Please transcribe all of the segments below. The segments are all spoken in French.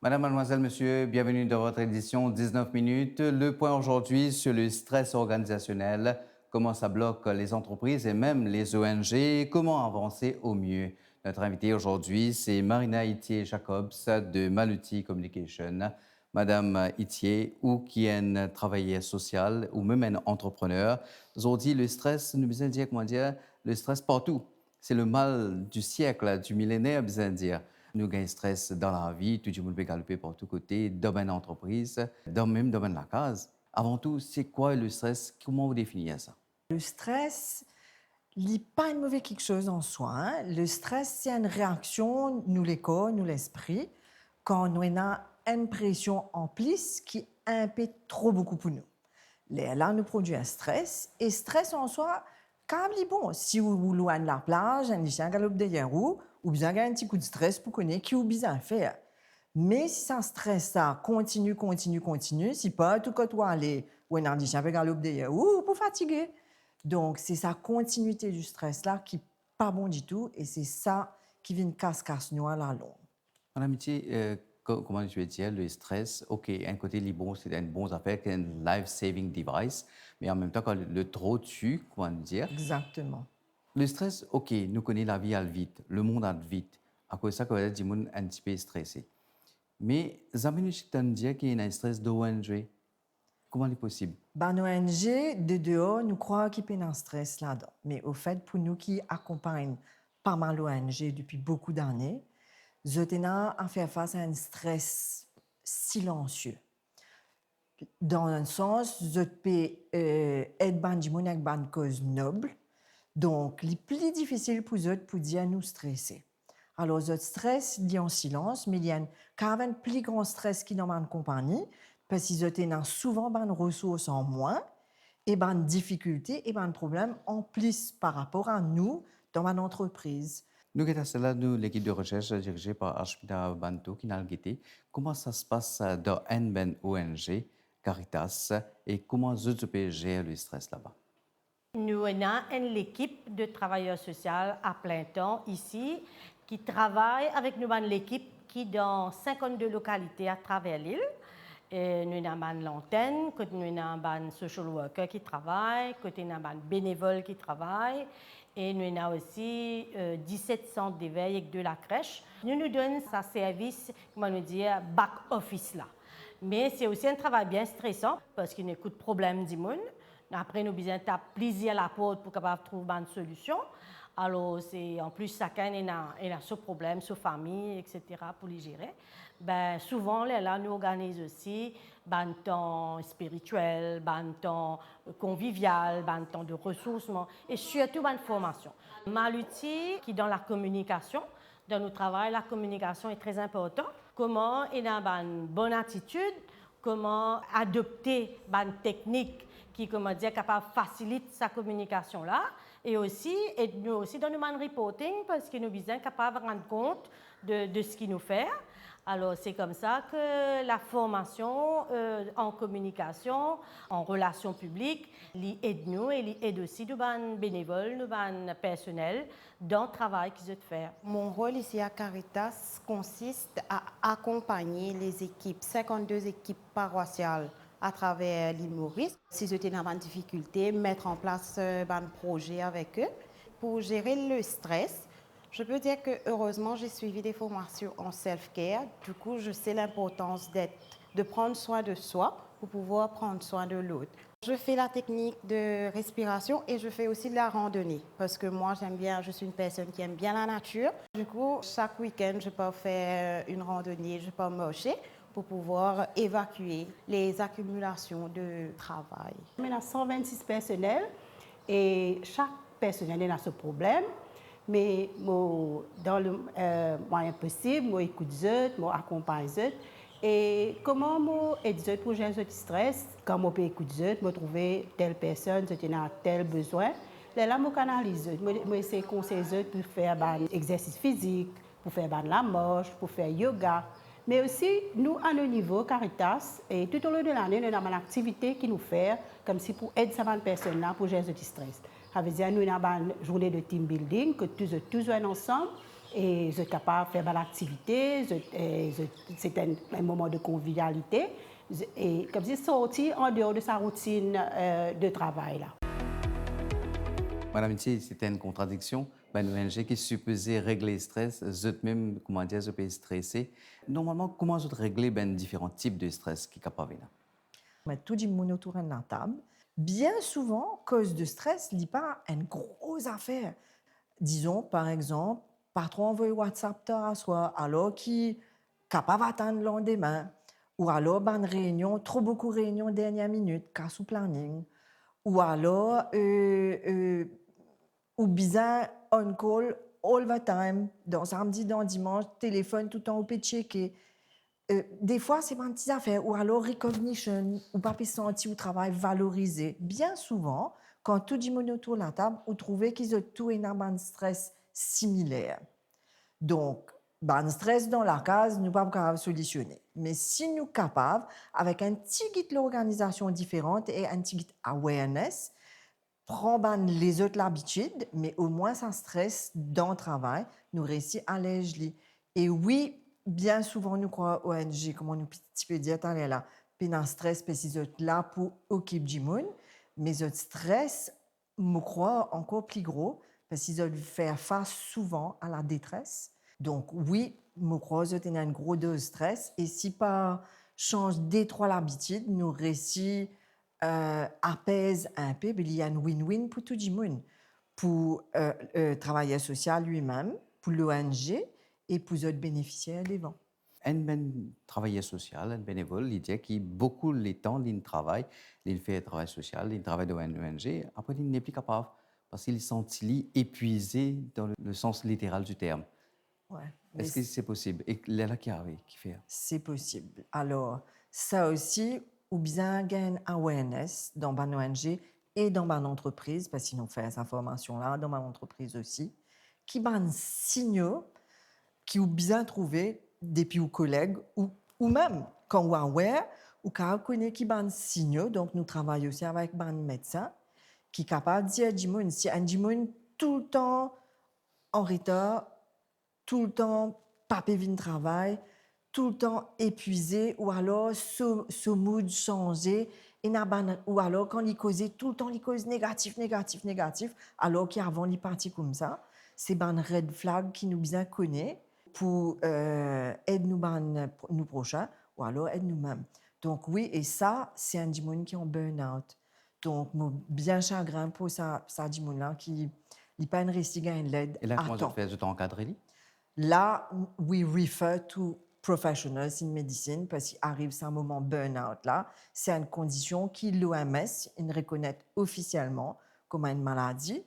Madame, mademoiselle, monsieur, bienvenue dans votre édition 19 minutes. Le point aujourd'hui sur le stress organisationnel, comment ça bloque les entreprises et même les ONG, comment avancer au mieux. Notre invitée aujourd'hui, c'est Marina Itier-Jacobs de Maluti Communication. Madame Itier, ou qui est une travailleuse sociale ou même un entrepreneur, ont dit le stress, nous besoin dire, comment dire, le stress partout. C'est le mal du siècle, du millénaire, besoin dire. Nous avons stress dans la vie, tout le monde peut galoper par tous côtés, domaine entreprise, dans même domaine de la case. Avant tout, c'est quoi le stress? Comment vous définissez ça? Le stress n'est pas une mauvaise quelque chose en soi, hein. Le stress, c'est une réaction, nous les corps, nous l'esprit, quand nous avons une pression en plus qui impète trop beaucoup pour nous. Là, nous produit un stress, et stress en soi, quand même bon. Si vous loin de la plage, un chien galope derrière vous, ou bien un petit coup de stress pour connaître qui vous besoin faire. Mais si ça stress, ça continue, si pas tout quand toi aller, ou un chien galope derrière vous, pour fatiguer. Donc, c'est sa continuité du stress-là qui n'est pas bon du tout, et c'est ça qui vient casse noire la longue. En amitié, comment je vais dire, le stress, OK, un côté, il est bon, c'est une bonne affaire, c'est un life-saving device, mais en même temps, quand le trop tue, comment dire, Exactement. le stress, OK, nous connaissons la vie à vite, le monde à vite. À cause de ça, quand on dit monde un petit peu stressé. Mais, ça veut dire qu'il y a un stress d'ONG. Comment c'est possible? Ben, nos ONG, de dehors, nous croyons qu'il y a un stress là-dedans. Mais au fait, pour nous qui accompagnons pas mal d'ONG depuis beaucoup d'années, nous avons à faire face à un stress silencieux. Dans un sens, nous peut aider les gens avec une cause noble. Donc, le plus difficile pour eux pour dire nous stresser. Alors, le stress, il est en silence, mais il y a quand même un plus grand stress qui est dans ma compagnie, parce qu'ils ont souvent des ressources en moins, et des difficultés et des problèmes en plus par rapport à nous dans mon entreprise. Nous, cela, nous, l'équipe de recherche dirigée par Ashmita Banto, qui n'a guetté, comment ça se passe dans une ONG, Caritas, et comment eux peux gérer le stress là-bas? Nous avons une équipe de travailleurs sociaux à plein temps ici qui travaille avec nous, l'équipe qui est dans 52 localités à travers l'île. Et nous avons l'antenne, nous avons un social worker qui travaille, nous avons un bénévole qui travaille, et nous avons aussi 17 centres d'éveil avec de la crèche. Nous donnons ce service, comment nous dire, back office là. Mais c'est aussi un travail bien stressant parce qu'il y a beaucoup de problèmes du monde. Après, nous avons besoin de plaisir à la porte pour capable trouver une solution. Alors, c'est en plus chacun a son problème, sa famille, etc. pour les gérer. Ben, souvent, là, nous organisons aussi un temps spirituel, un temps convivial, un temps de ressourcement et surtout une formation. Maluti, qui est dans la communication, dans notre travail, la communication est très importante. Comment il a une bonne attitude, comment adopter une technique qui, comment dire, capable facilite sa communication là, et nous aussi dans le man reporting parce que nous sommes capables de rendre compte de ce qu'il nous fait. Alors c'est comme ça que la formation en communication, en relations publiques, aide nous et aide aussi nous bénévoles, nous personnels dans le travail qu'ils ont fait. Mon rôle ici à Caritas consiste à accompagner les équipes, 52 équipes paroissiales à travers l'île Maurice. Si j'étais dans une difficulté, mettre en place un projet avec eux pour gérer le stress. Je peux dire que heureusement, j'ai suivi des formations en self-care. Du coup, je sais l'importance de prendre soin de soi pour pouvoir prendre soin de l'autre. Je fais la technique de respiration et je fais aussi de la randonnée parce que moi, je suis une personne qui aime bien la nature. Du coup, chaque week-end, je peux faire une randonnée, je peux marcher pour pouvoir évacuer les accumulations de travail. On a 126 personnels et chaque personnel a ce problème. Mais dans le moyen possible, je écoute, je accompagne. Et comment je aide pour gérer ce stress? Quand je peux écouter, je trouver telle personne, je a tel besoin. Là, je canalise. Je essaie de conseiller pour faire des exercices physiques, pour faire de la marche, pour faire yoga. Mais aussi, nous, à nos niveaux, Caritas, et tout au long de l'année, nous avons une activité qui nous fait comme si pour aider ces personnes-là pour gérer ce stress. Ça veut dire nous avons une journée de team building, que tous ensemble, et vous êtes capable de faire de l'activité, c'est un moment de convivialité, et comme si sortir en dehors de sa routine de travail. Là. Madame Itier, c'était une contradiction. Ben, une ONG qui est supposée régler le stress, même, comment dire, je peux stresser. Normalement, comment vous régler ben, différents types de stress qui sont capables? Mais tout le monde autour de la table. Bien souvent, cause de stress, il n'y a pas une grosse affaire. Disons, par exemple, patron envoie WhatsApp à soi, alors qui capable d'attendre le lendemain, ou alors une réunion, trop beaucoup de réunions dernière minute, cas sous planning, ou alors ou bizarre on call all the time, dans samedi, dans dimanche, téléphone tout le temps, on peut checker. Des fois, c'est pas une petite affaire, ou alors recognition, ou pas sentir au travail valorisé. Bien souvent, quand tout le monde autour de la table, vous trouvez qu'ils ont tous un stress similaire. Donc, un stress dans la case, nous ne pouvons pas solutionner. Mais si nous sommes capables, avec un petit guide d'organisation différente et un petit guide awareness, prendre les autres l'habitude, mais au moins ça stress dans le travail, nous réussissons à alléger. Et oui, bien souvent, nous croyons ONG, comme on nous peut dire, là, puis un stress, parce qu'ils sont là pour occuper du monde, mais le stress, je crois, encore plus gros, parce qu'ils doivent faire face souvent à la détresse. Donc oui, je crois que c'est une grosse dose de stress, et si pas change détroit l'habitude, nous réussissons apaise un peu, il y a un win-win pour tout le monde, pour le travailleur social lui-même, pour l'ONG et pour les autres bénéficiaires des vents. Un travailleur social, un bénévole, il dit qu'il beaucoup le temps, il travaille, il fait un travail social, il travaille dans une ONG, après il n'est plus capable parce qu'il se sent épuisé dans le sens littéral du terme. Ouais, Est-ce que c'est possible? Et là qui arrive, qui fait? C'est possible. Alors, ça aussi, ou bien gain awareness dans une ONG et dans une entreprise, parce qu'ils ont fait cette information-là, dans une entreprise aussi, qui ont signaux qui ont bien trouvé depuis aux collègues ou même quand on est aware ou quand on connaît qui ont signaux. Donc, nous travaillons aussi avec un médecin qui est capable de dire si un dimon tout le temps en retard, tout le temps pas pévé de travail, tout le temps épuisé, ou alors ce mood changé, ou alors quand il causait tout le temps, il cause négatif, alors qu'avant il parti comme ça, c'est un red flag qui nous bien connaît pour aider nous prochains, ou alors aider nous-mêmes. Donc oui, et ça, c'est un démon qui est en burn-out. Donc, bien chagrin pour ça démon-là qui n'est pas une réussite à l'aide. Et là, comment tu fais? Tu t'encadres? Là, we refer to professionals in medicine parce qu'il arrive à un moment burn-out là. C'est une condition qui l'OMS reconnaît officiellement comme une maladie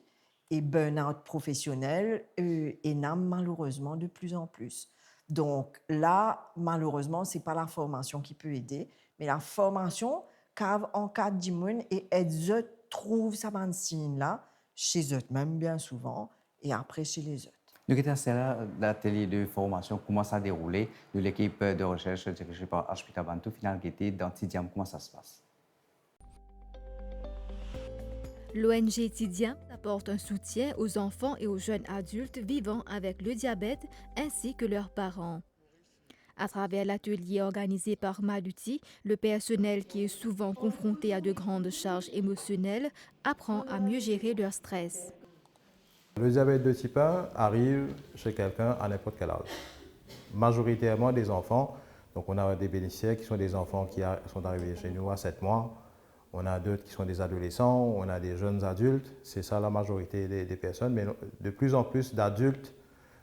et burn-out professionnel est malheureusement de plus en plus. Donc là, malheureusement, c'est pas la formation qui peut aider, mais la formation en cas d'immun et elles trouvent ça signe là chez eux-mêmes bien souvent et après chez les autres. Nous avons l'atelier de formation, comment ça a déroulé, de l'équipe de recherche dirigée par Ashpita Bantu, final qui était dans Tidiam, comment ça se passe? L'ONG Tidiam apporte un soutien aux enfants et aux jeunes adultes vivant avec le diabète ainsi que leurs parents. À travers l'atelier organisé par Maluti, le personnel qui est souvent confronté à de grandes charges émotionnelles apprend à mieux gérer leur stress. Le diabète de type 1 arrive chez quelqu'un à n'importe quel âge. Majoritairement des enfants, donc on a des bénéficiaires qui sont des enfants qui sont arrivés chez nous à 7 mois, on a d'autres qui sont des adolescents, on a des jeunes adultes, c'est ça la majorité des personnes, mais de plus en plus d'adultes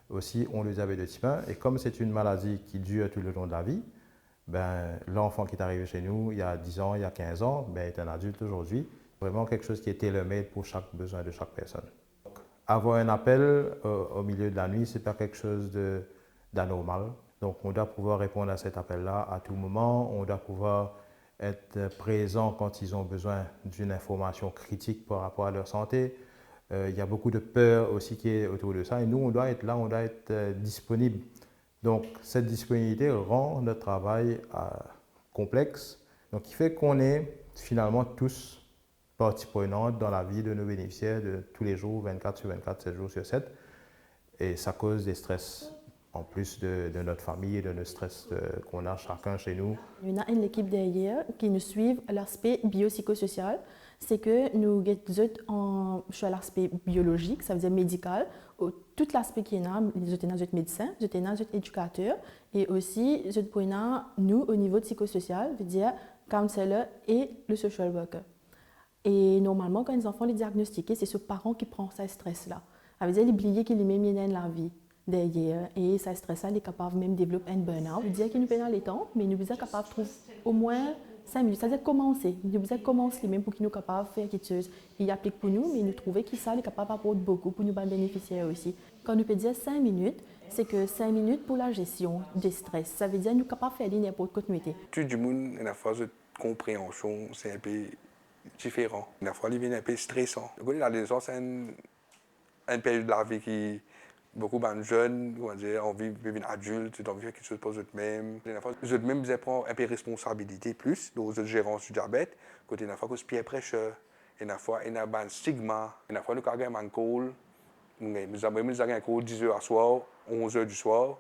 aussi ont le diabète de type 1 et comme c'est une maladie qui dure tout le long de la vie, l'enfant qui est arrivé chez nous il y a 10 ans, il y a 15 ans, est un adulte aujourd'hui, vraiment quelque chose qui est tailor-made pour chaque besoin de chaque personne. Avoir un appel au milieu de la nuit, ce n'est pas quelque chose d'anormal. Donc, on doit pouvoir répondre à cet appel-là à tout moment. On doit pouvoir être présent quand ils ont besoin d'une information critique par rapport à leur santé. Il y a beaucoup de peur aussi qui est autour de ça. Et nous, on doit être là, on doit être disponible. Donc, cette disponibilité rend notre travail complexe. Donc, il fait qu'on est finalement tous partie prenante dans la vie de nos bénéficiaires de tous les jours, 24 sur 24, 7 jours sur 7. Et ça cause des stress, en plus de notre famille et de nos stress qu'on a chacun chez nous. Il y en a une équipe derrière qui nous suit l'aspect biopsychosocial. C'est que nous sommes sur l'aspect biologique, ça veut dire médical. Tout l'aspect qui est là, nous sommes médecins, nous sommes éducateurs. Et aussi, nous, au niveau psychosocial, veut dire counselor et le social worker. Et normalement, quand les enfants les diagnostiqués, c'est ce parent qui prend ce stress-là. Ça veut dire oublier qu'il est même dans la vie derrière. Et ce stress-là, il est capable même de développer un burn-out. Ça veut dire qu'il nous fait dans les temps, mais nous sommes capables de trouver au moins 5 minutes. Ça veut dire commencer. Nous sommes commencer même pour qu'il nous capable de faire quelque chose. Il applique pour nous, mais nous trouvons qu'il est capable d'apporter beaucoup pour nous bénéficier aussi. Quand nous peut dire 5 minutes, c'est que 5 minutes pour la gestion du stress. Ça veut dire que nous sommes capables de faire n'importe quoi nous était. Tout le monde a une phase de compréhension, c'est un peu différent. Une fois, il devient un peu stressant. L'adolescence, c'est une période de la vie qui beaucoup de jeunes ont envie de vivre adulte, ont envie de faire quelque chose pour eux-mêmes. Les eux-mêmes prennent un peu de responsabilité plus, dans la gérance du diabète. Côté une fois que c'est peer pressure, une fois il y a un stigma, une fois nous avons un call, nous avons un call 10 h à soir, 11 h du soir,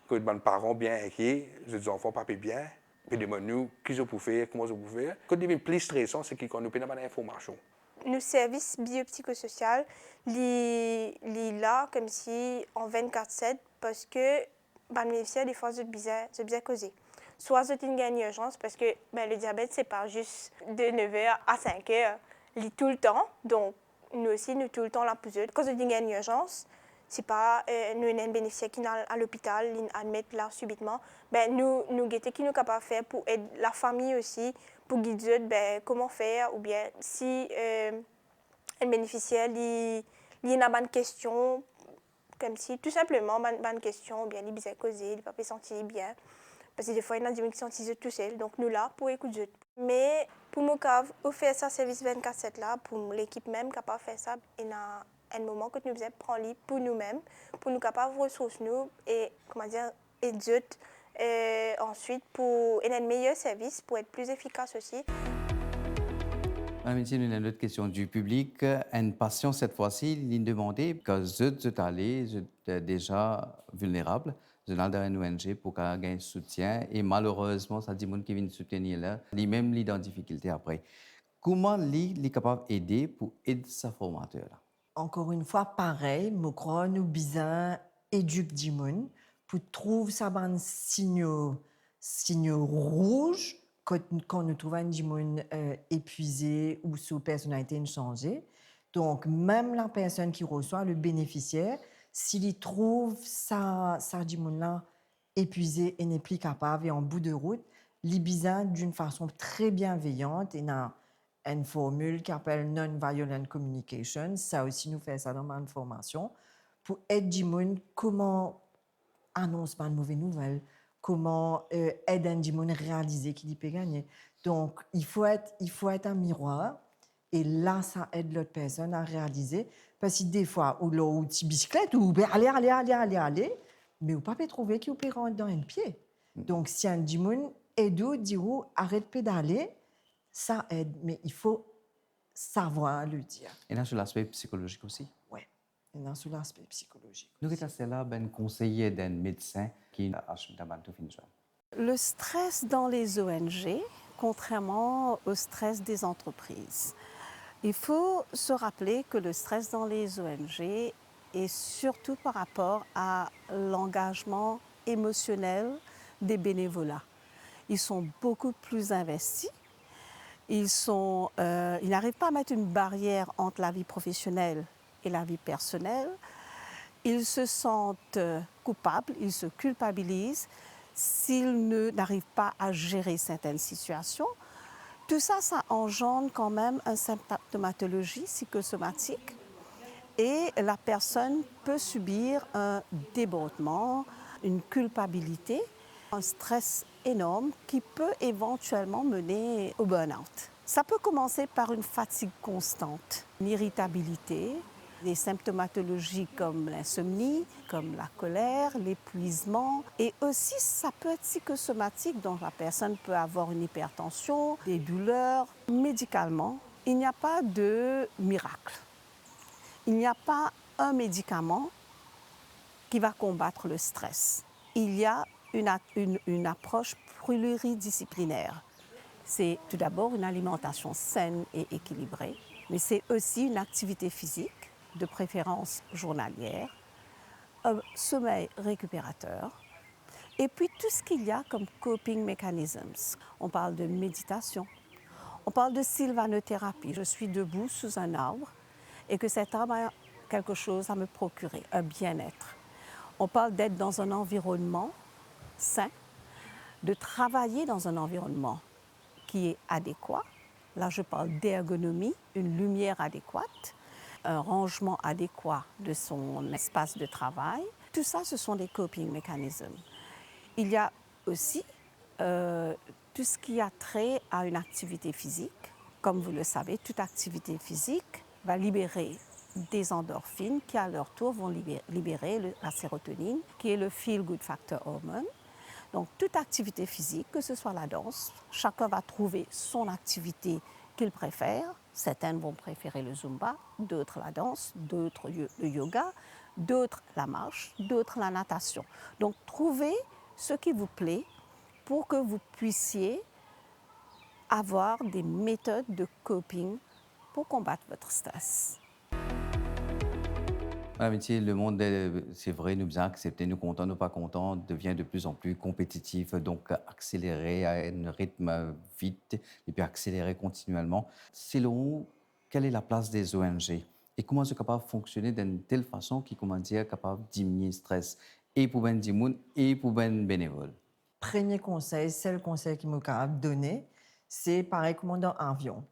que les parents bien inquiets, les enfants pas bien. Puis demandent-nous qui je peux faire, comment je peux faire. Ce qui devient plus stressant, c'est qu'on nous donne pas d'informations. Nos services biopsychosociaux, sont là comme si en 24/7 parce que les bénéficiaires des fois sont bien causés. Soit c'est une gagne urgence parce que le diabète c'est pas juste de 9 h à 5 h, il tout le temps. Donc nous aussi nous tout le temps là pour eux. Quand c'est une gagne urgence, c'est pas nous un bénéficiaire qui est à l'hôpital, ils admettent là subitement. Nous qui nous capables de faire pour aider la famille aussi, pour guider comment faire, ou bien si un bénéficiaire il a une question, comme si tout simplement une question, ou bien il est bien causé, il ne peut pas se sentir bien. Parce que des fois, il y a des gens qui se sentent tout seuls, donc nous là pour écouter. Mais pour nous faire ça service 24/7 là, pour l'équipe même capable de faire ça, il y a un moment que nous faisons prendre pour nous-mêmes, pour nous capables de ressources nous et aider ensuite pour un meilleur service, pour être plus efficace aussi. Madame Etienne, une autre question du public. Une patient, cette fois-ci, il demandait que vous êtes déjà vulnérable. Vous êtes dans une ONG pour gagner un soutien. Et malheureusement, ça dit que qui vient soutenir là, lui-même, il est en difficulté après. Comment il est capable d'aider pour aider sa formateur là? Encore une fois, pareil, je crois que nous besoin éduquer les gens pour trouver ça signaux rouges quand nous trouvons des gens épuisés ou sous personnalité changée. Donc, même la personne qui reçoit le bénéficiaire, s'il trouve ça là épuisé et n'est plus capable et en bout de route, il besoin d'une façon très bienveillante et une formule qui s'appelle Non-Violent Communication. Ça aussi, nous fait ça dans ma formation pour aider les gens comment annoncer une mauvaise nouvelle, comment aider les gens à réaliser qu'ils peuvent gagner. Donc, il faut être un miroir et là, ça aide l'autre personne à réaliser. Parce que des fois, ou là, ou petite bicyclette, ou aller, mais vous ne pouvez pas trouver qui peut rentrer dans un pied. Donc, si un gens aide ou dit arrête de pédaler, ça aide, mais il faut savoir le dire. Et là, sur l'aspect psychologique aussi? Oui, et là, sur l'aspect psychologique. Nous, c'est là un conseiller d'un médecin qui a Le stress dans les ONG, contrairement au stress des entreprises. Il faut se rappeler que le stress dans les ONG est surtout par rapport à l'engagement émotionnel des bénévolats. Ils sont beaucoup plus investis. Ils n'arrivent pas à mettre une barrière entre la vie professionnelle et la vie personnelle. Ils se sentent coupables, ils se culpabilisent s'ils n'arrivent pas à gérer certaines situations. Tout ça, ça engendre quand même une symptomatologie psychosomatique et la personne peut subir un débordement, une culpabilité, un stress énorme qui peut éventuellement mener au burn-out. Ça peut commencer par une fatigue constante, une irritabilité, des symptomatologies comme l'insomnie, comme la colère, l'épuisement. Et aussi, ça peut être psychosomatique, donc la personne peut avoir une hypertension, des douleurs. Médicalement, il n'y a pas de miracle. Il n'y a pas un médicament qui va combattre le stress. Il y a une approche pluridisciplinaire. C'est tout d'abord une alimentation saine et équilibrée, mais c'est aussi une activité physique, de préférence journalière, un sommeil récupérateur, et puis tout ce qu'il y a comme coping mechanisms. On parle de méditation, on parle de sylvanothérapie. Je suis debout sous un arbre et que cet arbre a quelque chose à me procurer, un bien-être. On parle d'être dans un environnement sain, de travailler dans un environnement qui est adéquat. Là, je parle d'ergonomie, une lumière adéquate, un rangement adéquat de son espace de travail. Tout ça, ce sont des coping mechanisms. Il y a aussi tout ce qui a trait à une activité physique. Comme vous le savez, toute activité physique va libérer des endorphines qui, à leur tour, vont libérer la sérotonine, qui est le feel-good factor hormone. Donc, toute activité physique, que ce soit la danse, chacun va trouver son activité qu'il préfère. Certains vont préférer le zumba, d'autres la danse, d'autres le yoga, d'autres la marche, d'autres la natation. Donc, trouvez ce qui vous plaît pour que vous puissiez avoir des méthodes de coping pour combattre votre stress. Madame Itié, le monde, c'est vrai, nous bien accepter, nous contents, nous pas contents, devient de plus en plus compétitif, donc accéléré à un rythme vite et puis accéléré continuellement. Selon vous, quelle est la place des ONG et comment sont capables de fonctionner d'une telle façon qui, comment dire, capable de diminuer le stress et pour ben dimoun et pour ben bénévole? Premier conseil, c'est le conseil qui m'a capable de donner, c'est pareil comme dans l'avion.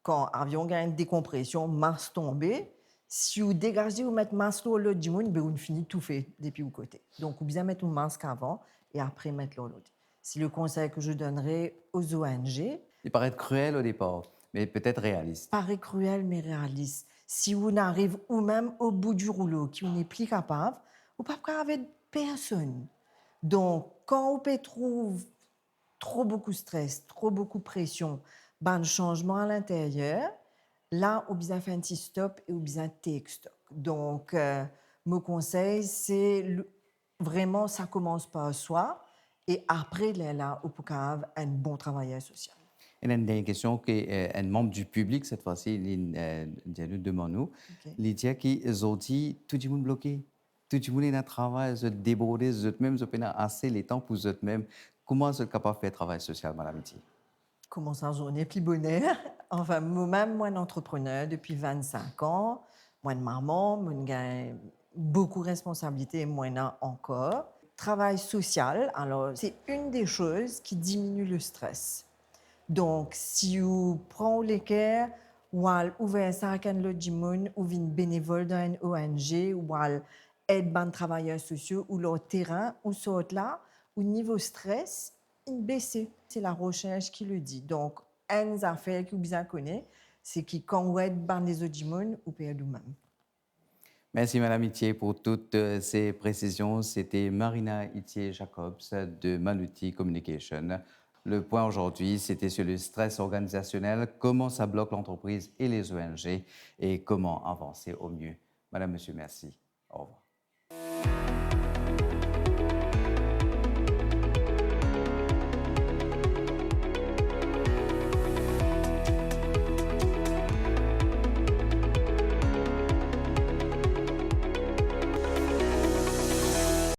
Quand l'avion gagne une décompression, masse tombée, si vous dégagez ou mettez masque sur l'autre du monde, vous finissez tout fait depuis le côté. Donc, vous bien mettre un masque avant et après mettre l'autre. C'est le conseil que je donnerais aux ONG. Il paraît cruel au départ, mais peut-être réaliste. Paraît cruel, mais réaliste. Si vous n'arrivez ou même au bout du rouleau, qui vous n'est plus capable, vous ne pouvez pas avec personne. Donc, quand vous trouvez trop beaucoup de stress, trop beaucoup de pression, ben, changement à l'intérieur, là, on a besoin de faire un petit stop et on a besoin de take stock. Donc, mon conseil, c'est vraiment, ça commence par soi et après, là, on peut avoir un bon travailleur social. Il y a une question qu'un membre du public, cette fois-ci, nous demande, il dit qu'ils ont dit tout le monde bloqué. Tout le monde est dans le travail, ils sont débordés, ils même assez les temps pour eux-mêmes. Comment sont capable de faire travail social, Madame Itié? Comment ça, journée plus bonheur? Enfin, moi-même, moi, entrepreneur depuis 25 ans, moi, de maman, moi, j'ai beaucoup de responsabilités, moi, encore. Travail social, alors, c'est une des choses qui diminue le stress. Donc, si vous prenez l'équerre, ou ouvrir ça à l'autre du monde, ou une bénévole dans une ONG, ou aide les travailleurs sociaux, ou leur terrain, ou soit là, au niveau stress, il baisse. C'est la recherche qui le dit. Donc, une affaire que vous bien connaissez, c'est que quand vous êtes dans les autres du monde, vous perdez vous-même. Merci, Madame Itié, pour toutes ces précisions. C'était Marina Itié-Jacobs de Manuti Communication. Le point aujourd'hui, c'était sur le stress organisationnel, comment ça bloque l'entreprise et les ONG et comment avancer au mieux. Madame, Monsieur, merci. Au revoir.